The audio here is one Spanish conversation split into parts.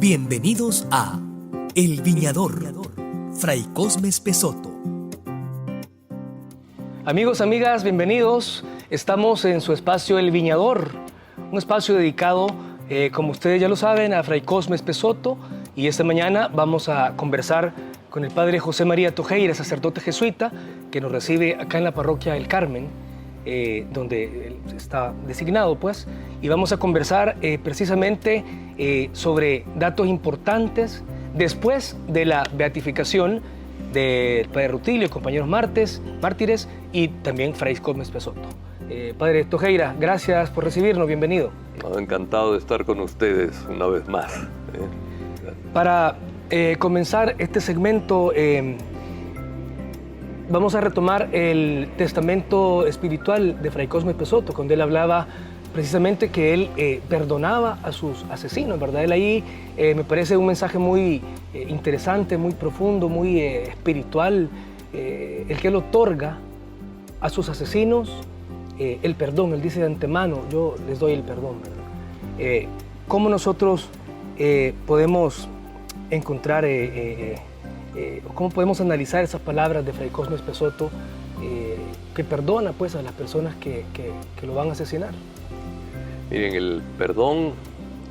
Bienvenidos a El Viñador, Fray Cosme Pesoto. Amigos, amigas, bienvenidos. Estamos en su espacio El Viñador, un espacio dedicado, como ustedes ya lo saben, a Fray Cosme Pesoto. Y esta mañana vamos a conversar con el padre José María Tojeira, sacerdote jesuita, que nos recibe acá en la parroquia del Carmen, donde él está designado, pues. Y vamos a conversar precisamente sobre datos importantes después de la beatificación del padre Rutilio, compañeros mártires y también Fray Cosme Pesoto. Padre Tojeira, gracias por recibirnos, bienvenido. Encantado de estar con ustedes una vez más. Para comenzar este segmento, vamos a retomar el testamento espiritual de Fray Cosme Pesoto, cuando él hablaba precisamente que él perdonaba a sus asesinos, ¿verdad? Él ahí me parece un mensaje muy interesante, muy profundo, muy espiritual, el que él otorga a sus asesinos el perdón. Él dice de antemano, yo les doy el perdón, ¿verdad? ¿Cómo nosotros podemos encontrar, cómo podemos analizar esas palabras de Fray Cosme Pesoto que perdona pues a las personas que lo van a asesinar? Miren, el perdón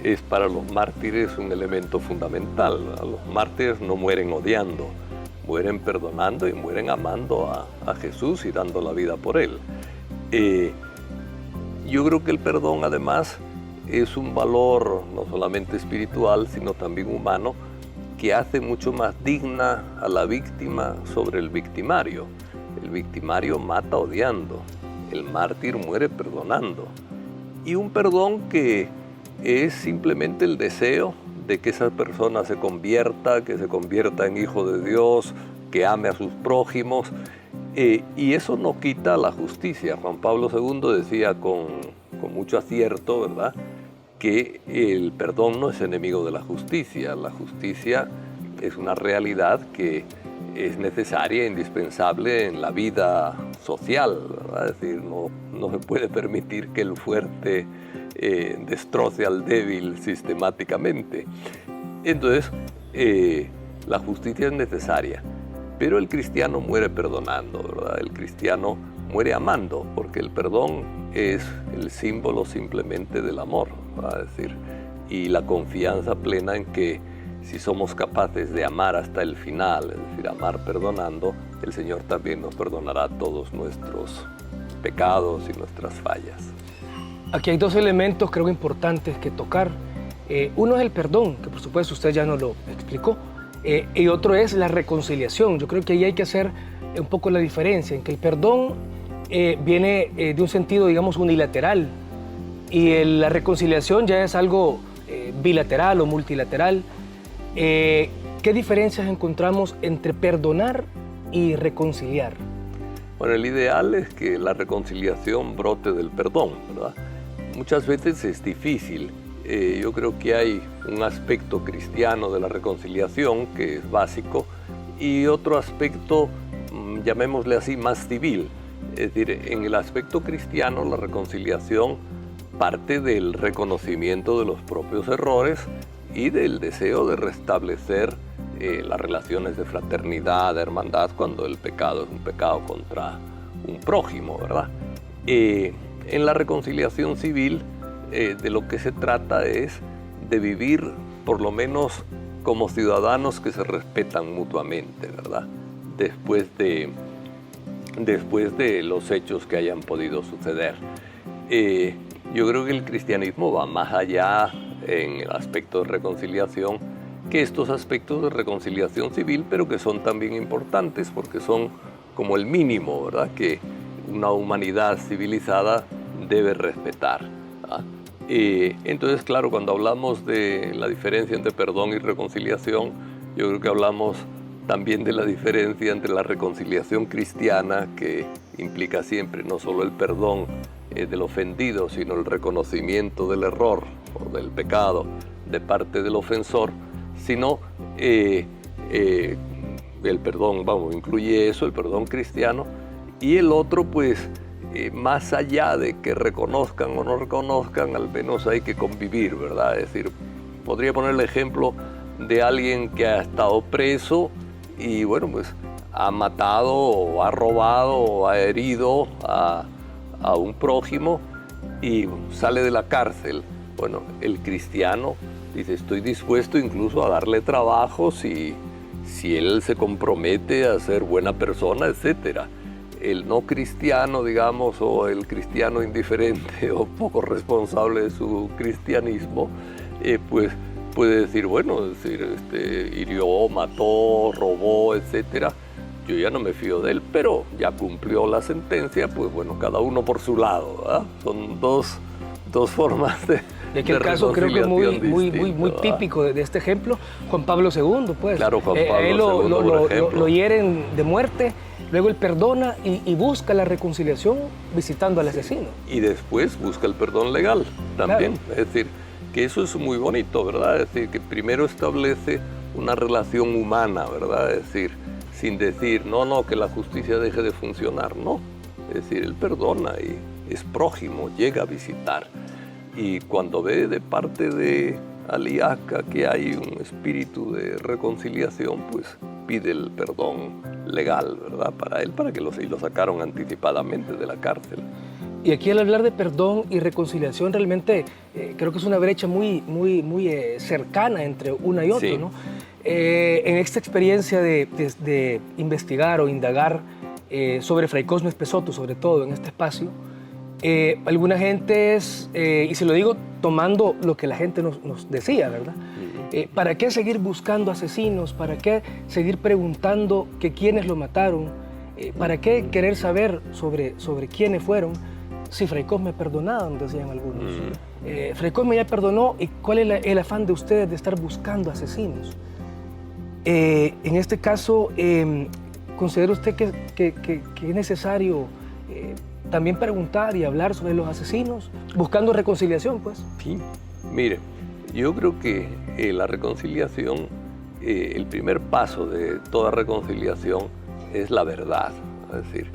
es para los mártires un elemento fundamental. Los mártires no mueren odiando, mueren perdonando y mueren amando a Jesús y dando la vida por Él. Yo creo que el perdón además es un valor no solamente espiritual, sino también humano, que hace mucho más digna a la víctima sobre el victimario. El victimario mata odiando, el mártir muere perdonando. Y un perdón que es simplemente el deseo de que esa persona se convierta, que se convierta en hijo de Dios, que ame a sus prójimos. Y eso no quita la justicia. Juan Pablo II decía con mucho acierto, ¿verdad?, que el perdón no es enemigo de la justicia. La justicia es una realidad que es necesaria e indispensable en la vida social, ¿verdad? Es decir, no se puede permitir que el fuerte destroce al débil sistemáticamente. Entonces, la justicia es necesaria, pero el cristiano muere perdonando, ¿verdad? El cristiano muere amando, porque el perdón es el símbolo simplemente del amor, ¿verdad? Es decir, y la confianza plena en que si somos capaces de amar hasta el final, es decir, amar perdonando, el Señor también nos perdonará todos nuestros pecados y nuestras fallas. Aquí hay dos elementos creo importantes que tocar. Uno es el perdón, que por supuesto usted ya nos lo explicó, y otro es la reconciliación. Yo creo que ahí hay que hacer un poco la diferencia, en que el perdón viene de un sentido, digamos, unilateral, y la reconciliación ya es algo bilateral o multilateral. ¿Qué diferencias encontramos entre perdonar y reconciliar? Bueno, el ideal es que la reconciliación brote del perdón, ¿verdad? Muchas veces es difícil. Yo creo que hay un aspecto cristiano de la reconciliación que es básico y otro aspecto, llamémosle así, más civil. Es decir, en el aspecto cristiano la reconciliación parte del reconocimiento de los propios errores y del deseo de restablecer las relaciones de fraternidad, de hermandad, cuando el pecado es un pecado contra un prójimo, ¿verdad? En la reconciliación civil, de lo que se trata es de vivir, por lo menos como ciudadanos que se respetan mutuamente, ¿verdad? Después de los hechos que hayan podido suceder. Yo creo que el cristianismo va más allá en el aspecto de reconciliación que estos aspectos de reconciliación civil, pero que son también importantes porque son como el mínimo, ¿verdad?, que una humanidad civilizada debe respetar, ¿verdad? Entonces, claro, cuando hablamos de la diferencia entre perdón y reconciliación, yo creo que hablamos también de la diferencia entre la reconciliación cristiana, que implica siempre no solo el perdón del ofendido, sino el reconocimiento del error o del pecado de parte del ofensor, sino el perdón, incluye eso, el perdón cristiano, y el otro, pues, más allá de que reconozcan o no reconozcan, al menos hay que convivir, ¿verdad? Es decir, podría poner el ejemplo de alguien que ha estado preso y bueno, pues ha matado o ha robado o ha herido a un prójimo y sale de la cárcel. Bueno, el cristiano dice, estoy dispuesto incluso a darle trabajo si él se compromete a ser buena persona, etc. El no cristiano, digamos, o el cristiano indiferente o poco responsable de su cristianismo, pues puede decir, bueno, es decir, hirió, mató, robó, etc. Yo ya no me fío de él, pero ya cumplió la sentencia, pues bueno, cada uno por su lado, ¿verdad? Son dos formas de Y aquí el caso creo que muy típico de este ejemplo, Juan Pablo II, pues. Claro, Juan Pablo II, por ejemplo. Lo hieren de muerte, luego él perdona y busca la reconciliación visitando al asesino. Y después busca el perdón legal también. Claro. Es decir, que eso es muy bonito, ¿verdad? Es decir, que primero establece una relación humana, ¿verdad? Es decir, sin decir, no, que la justicia deje de funcionar, no. Es decir, él perdona y es prójimo, llega a visitar. Y cuando ve de parte de Aliaca que hay un espíritu de reconciliación, pues pide el perdón legal, ¿verdad? Para él, para que lo sacaron anticipadamente de la cárcel. Y aquí al hablar de perdón y reconciliación, realmente creo que es una brecha muy cercana entre una y otra, sí. ¿No? En esta experiencia de investigar o indagar sobre Fray Cosme Pesoto, sobre todo en este espacio, alguna gente y se lo digo tomando lo que la gente nos decía, ¿verdad? ¿Para qué seguir buscando asesinos? ¿Para qué seguir preguntando que quiénes lo mataron? ¿Para qué querer saber sobre quiénes fueron? Si Fray Cosme perdonaron, decían algunos. Fray Cosme ya perdonó, ¿y cuál es el afán de ustedes de estar buscando asesinos? En este caso, ¿considera usted que es necesario también preguntar y hablar sobre los asesinos, buscando reconciliación, pues? Sí, mire, yo creo que la reconciliación, el primer paso de toda reconciliación es la verdad, es decir,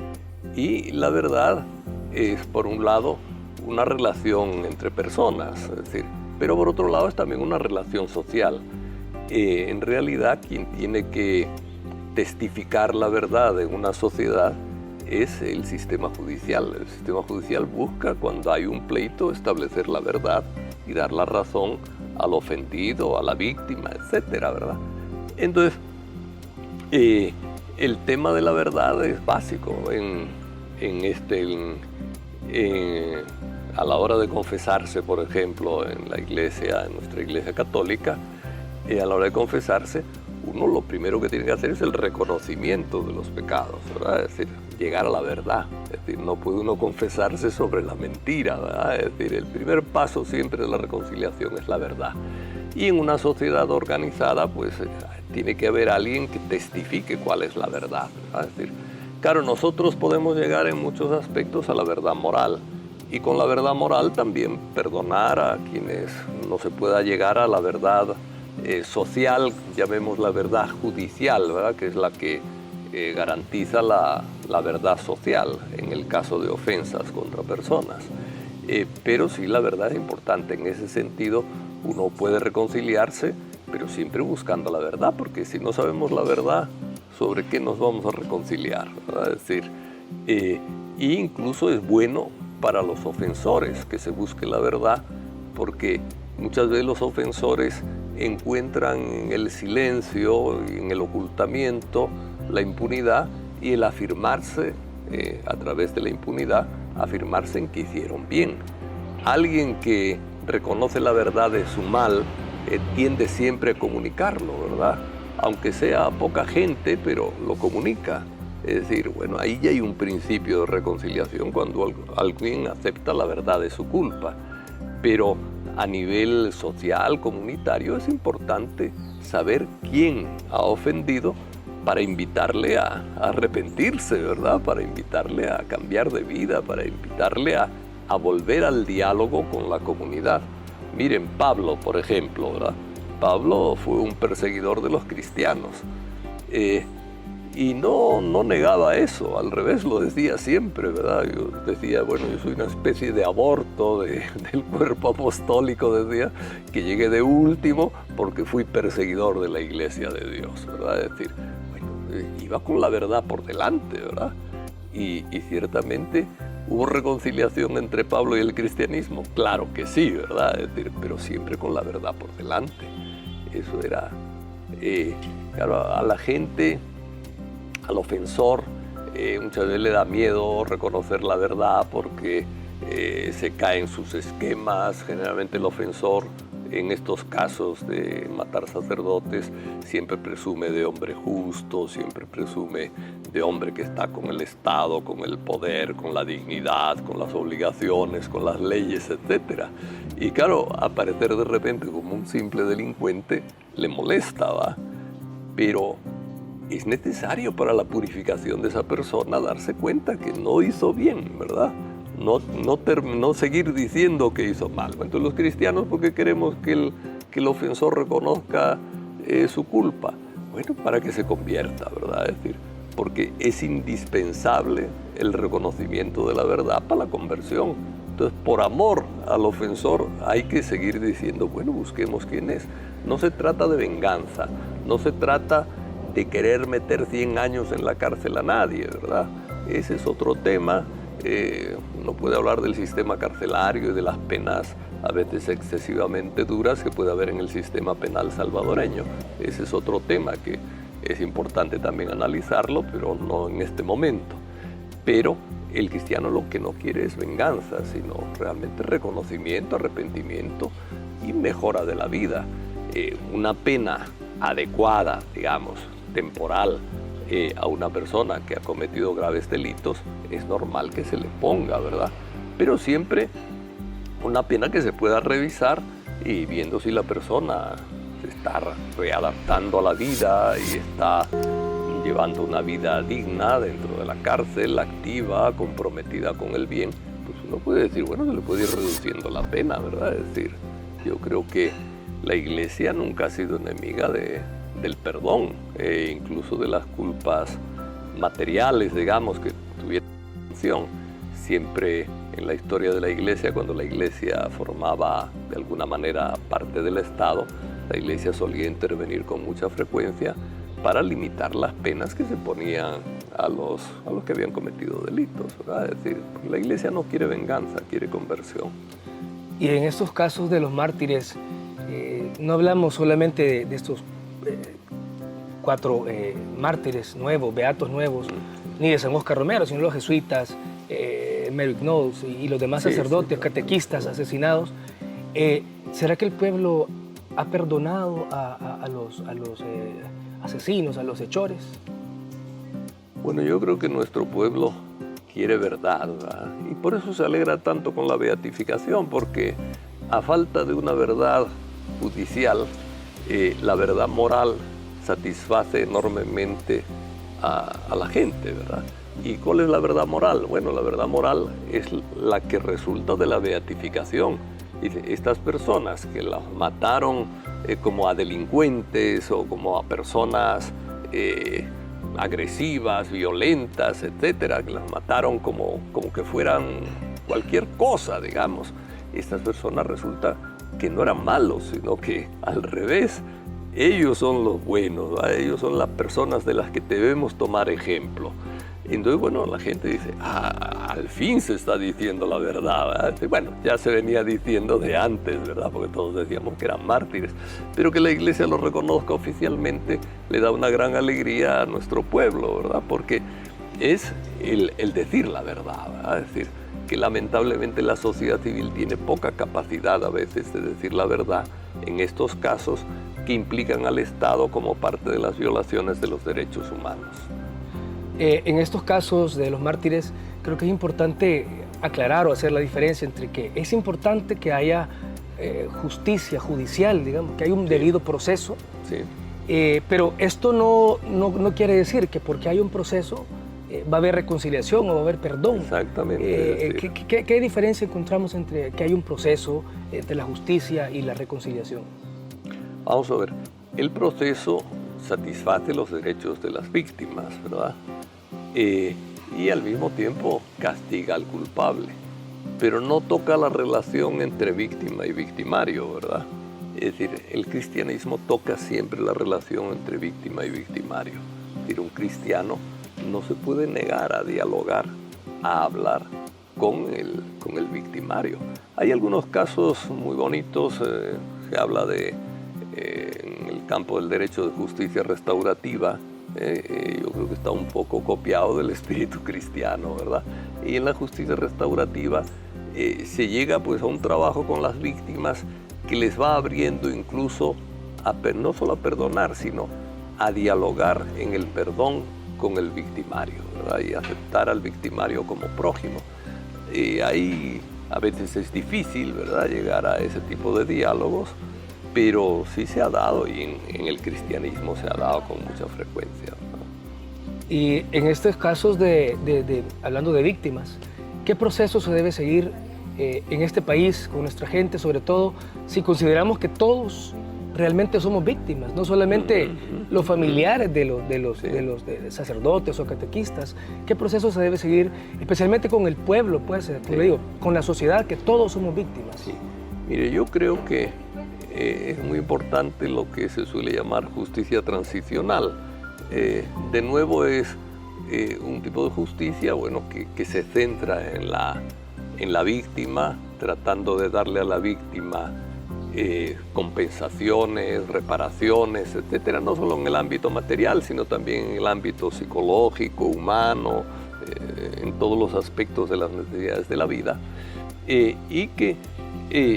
y la verdad es, por un lado, una relación entre personas, es decir, pero por otro lado es también una relación social. En realidad, quien tiene que testificar la verdad en una sociedad es el sistema judicial. El sistema judicial busca, cuando hay un pleito, establecer la verdad y dar la razón al ofendido, a la víctima, etcétera, ¿verdad? Entonces, el tema de la verdad es básico a la hora de confesarse, por ejemplo, en nuestra iglesia católica, a la hora de confesarse, uno lo primero que tiene que hacer es el reconocimiento de los pecados, ¿verdad? Es decir, llegar a la verdad. Es decir, no puede uno confesarse sobre la mentira, ¿verdad? Es decir, el primer paso siempre de la reconciliación es la verdad. Y en una sociedad organizada, pues, tiene que haber alguien que testifique cuál es la verdad, ¿verdad? Es decir, claro, nosotros podemos llegar en muchos aspectos a la verdad moral. Y con la verdad moral también perdonar a quienes no se pueda llegar a la verdad social, llamemos la verdad judicial, ¿verdad? Que es la que garantiza la verdad social en el caso de ofensas contra personas. Pero sí, la verdad es importante. En ese sentido, uno puede reconciliarse, pero siempre buscando la verdad, porque si no sabemos la verdad, ¿sobre qué nos vamos a reconciliar? ¿Verdad? Es decir, incluso es bueno para los ofensores que se busque la verdad, porque muchas veces los ofensores encuentran en el silencio y en el ocultamiento la impunidad, y el afirmarse a través de la impunidad, afirmarse en que hicieron bien. Alguien que reconoce la verdad de su mal tiende siempre a comunicarlo, ¿verdad? Aunque sea poca gente, pero lo comunica. Es decir, bueno, ahí ya hay un principio de reconciliación cuando alguien acepta la verdad de su culpa. Pero a nivel social, comunitario, es importante saber quién ha ofendido para invitarle a arrepentirse, ¿verdad? Para invitarle a cambiar de vida, para invitarle a volver al diálogo con la comunidad. Miren, Pablo, por ejemplo, ¿verdad? Pablo fue un perseguidor de los cristianos. Y no negaba eso, al revés lo decía siempre, ¿verdad? Yo decía, bueno, yo soy una especie de aborto del cuerpo apostólico, decía, que llegué de último porque fui perseguidor de la iglesia de Dios, ¿verdad? Es decir, bueno, iba con la verdad por delante, ¿verdad? Y ciertamente hubo reconciliación entre Pablo y el cristianismo, claro que sí, ¿verdad? Es decir, pero siempre con la verdad por delante. Eso era, claro, a la gente, al ofensor, muchas veces le da miedo reconocer la verdad porque se cae en sus esquemas. Generalmente el ofensor, en estos casos de matar sacerdotes, siempre presume de hombre justo, siempre presume de hombre que está con el Estado, con el poder, con la dignidad, con las obligaciones, con las leyes, etc. Y claro, aparecer de repente como un simple delincuente le molesta, ¿va? Pero es necesario para la purificación de esa persona darse cuenta que no hizo bien, ¿verdad? No seguir diciendo que hizo mal. Entonces los cristianos, ¿por qué queremos que el ofensor reconozca su culpa? Bueno, para que se convierta, ¿verdad? Es decir, porque es indispensable el reconocimiento de la verdad para la conversión. Entonces, por amor al ofensor, hay que seguir diciendo, bueno, busquemos quién es. No se trata de venganza, no se trata de querer meter 100 años en la cárcel a nadie, ¿verdad? Ese es otro tema. Uno puede hablar del sistema carcelario y de las penas a veces excesivamente duras que puede haber en el sistema penal salvadoreño. Ese es otro tema que es importante también analizarlo, pero no en este momento. Pero el cristiano lo que no quiere es venganza, sino realmente reconocimiento, arrepentimiento y mejora de la vida. Una pena adecuada, digamos, temporal, a una persona que ha cometido graves delitos, es normal que se le ponga, ¿verdad? Pero siempre una pena que se pueda revisar y viendo si la persona se está readaptando a la vida y está llevando una vida digna dentro de la cárcel, activa, comprometida con el bien, pues uno puede decir, bueno, se le puede ir reduciendo la pena, ¿verdad? Es decir, yo creo que la Iglesia nunca ha sido enemiga del perdón, incluso de las culpas materiales, digamos, que tuvieron atención. Siempre en la historia de la Iglesia, cuando la Iglesia formaba de alguna manera parte del Estado, la Iglesia solía intervenir con mucha frecuencia para limitar las penas que se ponían a los que habían cometido delitos, ¿verdad? Es decir, la Iglesia no quiere venganza, quiere conversión. Y en estos casos de los mártires, no hablamos solamente de estos 4 mártires nuevos, beatos nuevos, ni de San Oscar Romero, sino los jesuitas, Merrick Knowles y los demás sacerdotes, catequistas asesinados. ¿Será que el pueblo ha perdonado a los asesinos, a los hechores? Bueno, yo creo que nuestro pueblo quiere verdad, ¿verdad? Y por eso se alegra tanto con la beatificación, porque a falta de una verdad judicial, la verdad moral satisface enormemente a la gente, ¿verdad? ¿Y cuál es la verdad moral? Bueno, la verdad moral es la que resulta de la beatificación. Y estas personas que las mataron como a delincuentes o como a personas agresivas, violentas, etcétera, que las mataron como que fueran cualquier cosa, digamos, estas personas resulta que no eran malos, sino que al revés, ellos son los buenos, ¿verdad? Ellos son las personas de las que debemos tomar ejemplo. Entonces, bueno, la gente dice, al fin se está diciendo la verdad, ¿verdad? Bueno, ya se venía diciendo de antes, ¿verdad? Porque todos decíamos que eran mártires, pero que la Iglesia lo reconozca oficialmente le da una gran alegría a nuestro pueblo, ¿verdad? Porque es el decir la verdad, ¿verdad? Es decir, que lamentablemente la sociedad civil tiene poca capacidad a veces de decir la verdad en estos casos que implican al Estado como parte de las violaciones de los derechos humanos. En estos casos de los mártires, creo que es importante aclarar o hacer la diferencia entre que es importante que haya justicia judicial, digamos, que haya un debido proceso, pero esto no quiere decir que porque hay un proceso va a haber reconciliación o va a haber perdón. Exactamente. ¿Qué diferencia encontramos entre que hay un proceso de la justicia y la reconciliación? Vamos a ver, el proceso satisface los derechos de las víctimas, ¿verdad? Y al mismo tiempo castiga al culpable, pero no toca la relación entre víctima y victimario, ¿verdad? Es decir, el cristianismo toca siempre la relación entre víctima y victimario. Es decir, un cristiano no se puede negar a dialogar, a hablar con el victimario. Hay algunos casos muy bonitos, se habla de, en el campo del derecho de justicia restaurativa, yo creo que está un poco copiado del espíritu cristiano, ¿verdad? Y en la justicia restaurativa se llega pues a un trabajo con las víctimas que les va abriendo incluso no solo a perdonar, sino a dialogar en el perdón con el victimario, ¿verdad? Y aceptar al victimario como prójimo. Ahí a veces es difícil, ¿verdad?, llegar a ese tipo de diálogos, pero sí se ha dado, y en el cristianismo se ha dado con mucha frecuencia, ¿verdad? Y en estos casos hablando de víctimas, ¿qué proceso se debe seguir en este país con nuestra gente, sobre todo si consideramos que todos realmente somos víctimas, no solamente los familiares de los sacerdotes o catequistas? ¿Qué proceso se debe seguir, especialmente con el pueblo, pues, como le digo, con la sociedad, que todos somos víctimas? Sí. Mire, yo creo que es muy importante lo que se suele llamar justicia transicional. De nuevo es un tipo de justicia, bueno, que se centra en la víctima, tratando de darle a la víctima compensaciones, reparaciones, etcétera, no solo en el ámbito material, sino también en el ámbito psicológico, humano, en todos los aspectos de las necesidades de la vida, y que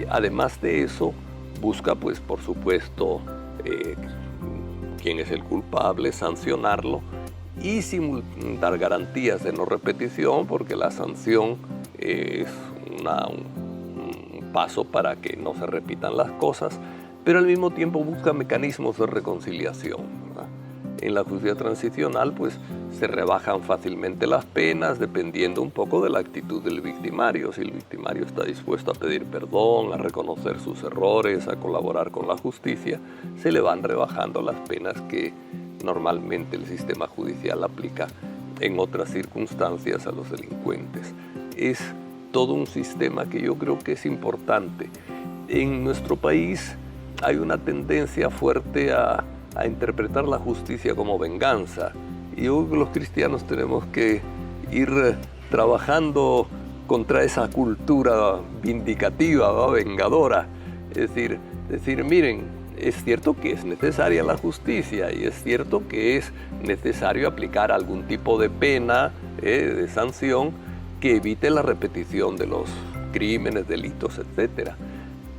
además de eso busca, pues, por supuesto, quién es el culpable, sancionarlo y dar garantías de no repetición, porque la sanción es un paso para que no se repitan las cosas, pero al mismo tiempo busca mecanismos de reconciliación, ¿verdad? En la justicia transicional, pues, se rebajan fácilmente las penas dependiendo un poco de la actitud del victimario. Si el victimario está dispuesto a pedir perdón, a reconocer sus errores, a colaborar con la justicia, se le van rebajando las penas que normalmente el sistema judicial aplica en otras circunstancias a los delincuentes. Es todo un sistema que yo creo que es importante. En nuestro país hay una tendencia fuerte a interpretar la justicia como venganza. Y yo creo que los cristianos tenemos que ir trabajando contra esa cultura vindicativa, ¿no?, vengadora. Es decir, miren, es cierto que es necesaria la justicia y es cierto que es necesario aplicar algún tipo de pena, de sanción, que evite la repetición de los crímenes, delitos, etc.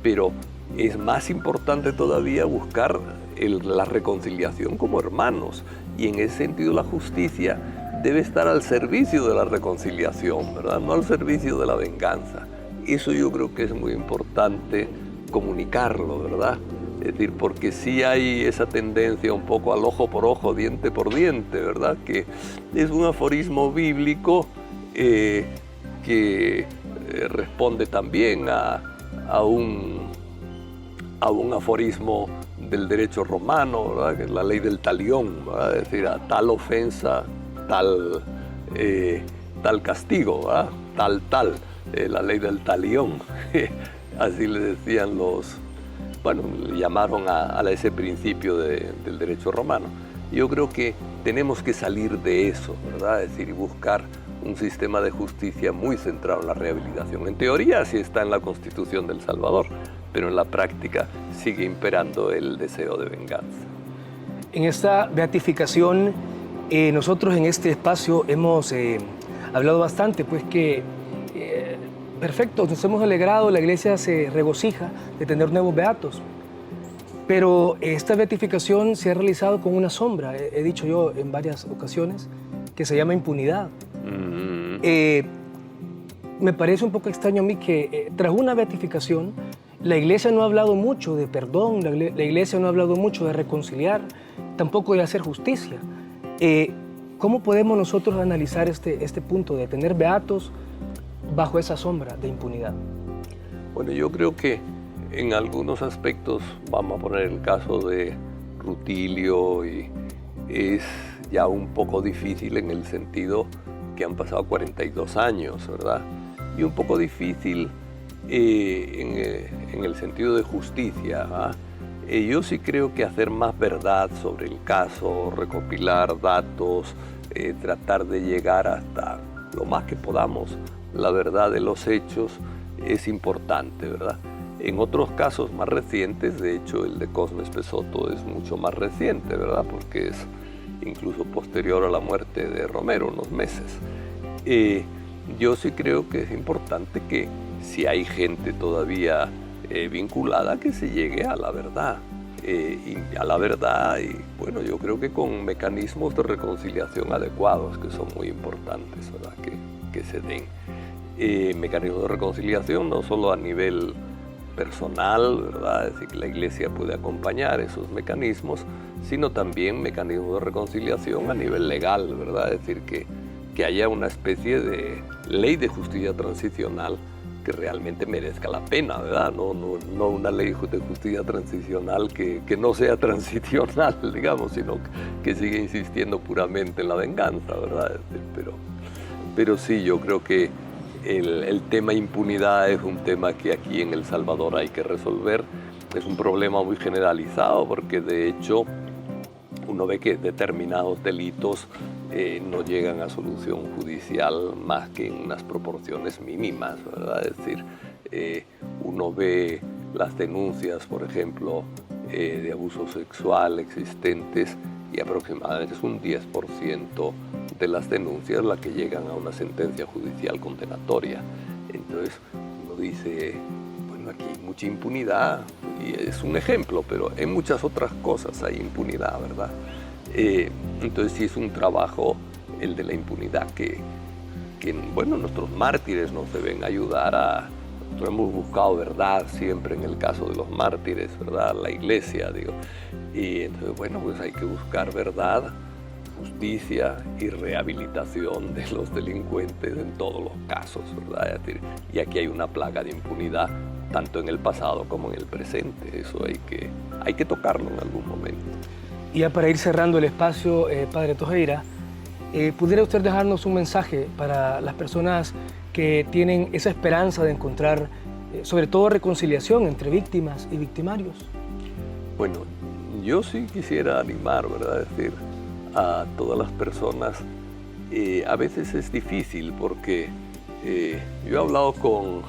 Pero es más importante todavía buscar la reconciliación como hermanos, y en ese sentido la justicia debe estar al servicio de la reconciliación, ¿verdad?, no al servicio de la venganza. Eso yo creo que es muy importante comunicarlo, ¿verdad? Es decir, porque sí hay esa tendencia un poco al ojo por ojo, diente por diente, ¿verdad?, que es un aforismo bíblico que responde también a un aforismo del derecho romano, ¿verdad?, que es la ley del talión, ¿verdad?, es decir, a tal ofensa, tal castigo, ¿verdad?, tal, la ley del talión. Así le decían le llamaron a ese principio del derecho romano. Yo creo que tenemos que salir de eso, ¿verdad?, es decir, y buscar un sistema de justicia muy centrado en la rehabilitación. En teoría sí está en la Constitución del Salvador, pero en la práctica sigue imperando el deseo de venganza. En esta beatificación, nosotros en este espacio hemos hablado bastante, pues que perfecto, nos hemos alegrado, la Iglesia se regocija de tener nuevos beatos, pero esta beatificación se ha realizado con una sombra, he dicho yo en varias ocasiones, que se llama impunidad. Me parece un poco extraño a mí que tras una beatificación la Iglesia no ha hablado mucho de perdón, la Iglesia no ha hablado mucho de reconciliar, tampoco de hacer justicia. ¿Cómo podemos nosotros analizar este punto de tener beatos bajo esa sombra de impunidad? Bueno, yo creo que en algunos aspectos, vamos a poner el caso de Rutilio y es ya un poco difícil en el sentido que han pasado 42 años, ¿verdad? Y un poco difícil en el sentido de justicia, ¿ah? Yo sí creo que hacer más verdad sobre el caso, recopilar datos, tratar de llegar hasta lo más que podamos la verdad de los hechos es importante, ¿verdad? En otros casos más recientes, de hecho el de Cosme Espesotto es mucho más reciente, ¿verdad? Porque es incluso posterior a la muerte de Romero, unos meses. Yo sí creo que es importante que si hay gente todavía vinculada, que se llegue a la verdad. Y bueno, yo creo que con mecanismos de reconciliación adecuados, que son muy importantes, ¿verdad? Que se den. Mecanismos de reconciliación no solo a nivel personal, ¿verdad? Es decir, que la Iglesia puede acompañar esos mecanismos, sino también mecanismos de reconciliación a nivel legal, ¿verdad? Es decir, que haya una especie de ley de justicia transicional que realmente merezca la pena, ¿verdad? No una ley de justicia transicional que no sea transicional, digamos, sino que siga insistiendo puramente en la venganza, ¿verdad? Pero sí, yo creo que el tema impunidad es un tema que aquí en El Salvador hay que resolver. Es un problema muy generalizado porque de hecho uno ve que determinados delitos no llegan a solución judicial más que en unas proporciones mínimas, ¿verdad? Es decir, uno ve las denuncias, por ejemplo, de abuso sexual existentes y aproximadamente es un 10% de las denuncias las que llegan a una sentencia judicial condenatoria. Entonces uno dice, bueno, aquí hay mucha impunidad y es un ejemplo, pero en muchas otras cosas hay impunidad, ¿verdad? Entonces sí es un trabajo el de la impunidad que bueno, nuestros mártires nos deben ayudar a... Nosotros hemos buscado verdad siempre en el caso de los mártires, ¿verdad? La Iglesia, digo. Y entonces, bueno, pues hay que buscar verdad, justicia y rehabilitación de los delincuentes en todos los casos, ¿verdad? Es decir, y aquí hay una plaga de impunidad, tanto en el pasado como en el presente. Eso hay que tocarlo en algún momento. Y ya para ir cerrando el espacio, Padre Tojeira, ¿pudiera usted dejarnos un mensaje para las personas que tienen esa esperanza de encontrar, sobre todo, reconciliación entre víctimas y victimarios? Bueno, yo sí quisiera animar, ¿verdad? Es decir, a todas las personas. A veces es difícil porque yo he hablado con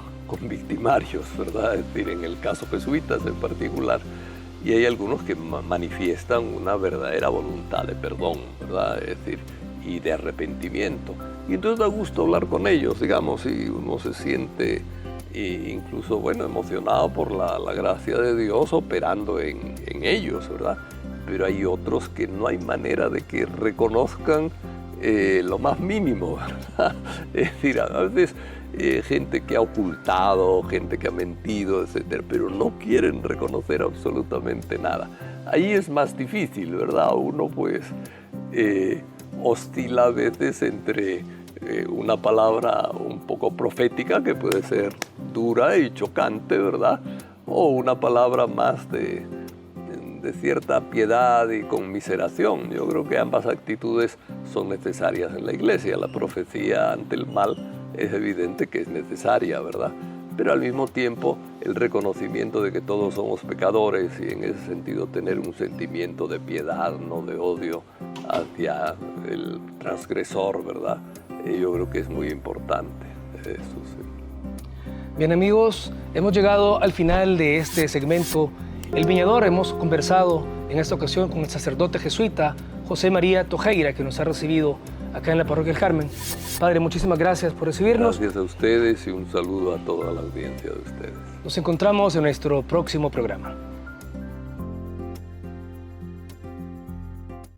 victimarios, ¿verdad? Es decir, en el caso jesuitas en particular, y hay algunos que manifiestan una verdadera voluntad de perdón, ¿verdad? Es decir, y de arrepentimiento. Y entonces da gusto hablar con ellos, digamos, y uno se siente incluso, bueno, emocionado por la gracia de Dios operando en ellos, ¿verdad? Pero hay otros que no hay manera de que reconozcan lo más mínimo, ¿verdad? Es decir, a veces gente que ha ocultado, gente que ha mentido, etcétera, pero no quieren reconocer absolutamente nada. Ahí es más difícil, ¿verdad? Uno pues oscila a veces entre una palabra un poco profética que puede ser dura y chocante, ¿verdad? O una palabra más de cierta piedad y conmiseración. Yo creo que ambas actitudes son necesarias en la Iglesia. La profecía ante el mal es evidente que es necesaria, ¿verdad? Pero al mismo tiempo el reconocimiento de que todos somos pecadores y en ese sentido tener un sentimiento de piedad, no de odio hacia el transgresor, ¿verdad? Yo creo que es muy importante eso, sí. Bien, amigos, hemos llegado al final de este segmento El Viñador. Hemos conversado en esta ocasión con el sacerdote jesuita José María Tojeira, que nos ha recibido acá en la Parroquia del Carmen. Padre, muchísimas gracias por recibirnos. Gracias a ustedes y un saludo a toda la audiencia de ustedes. Nos encontramos en nuestro próximo programa.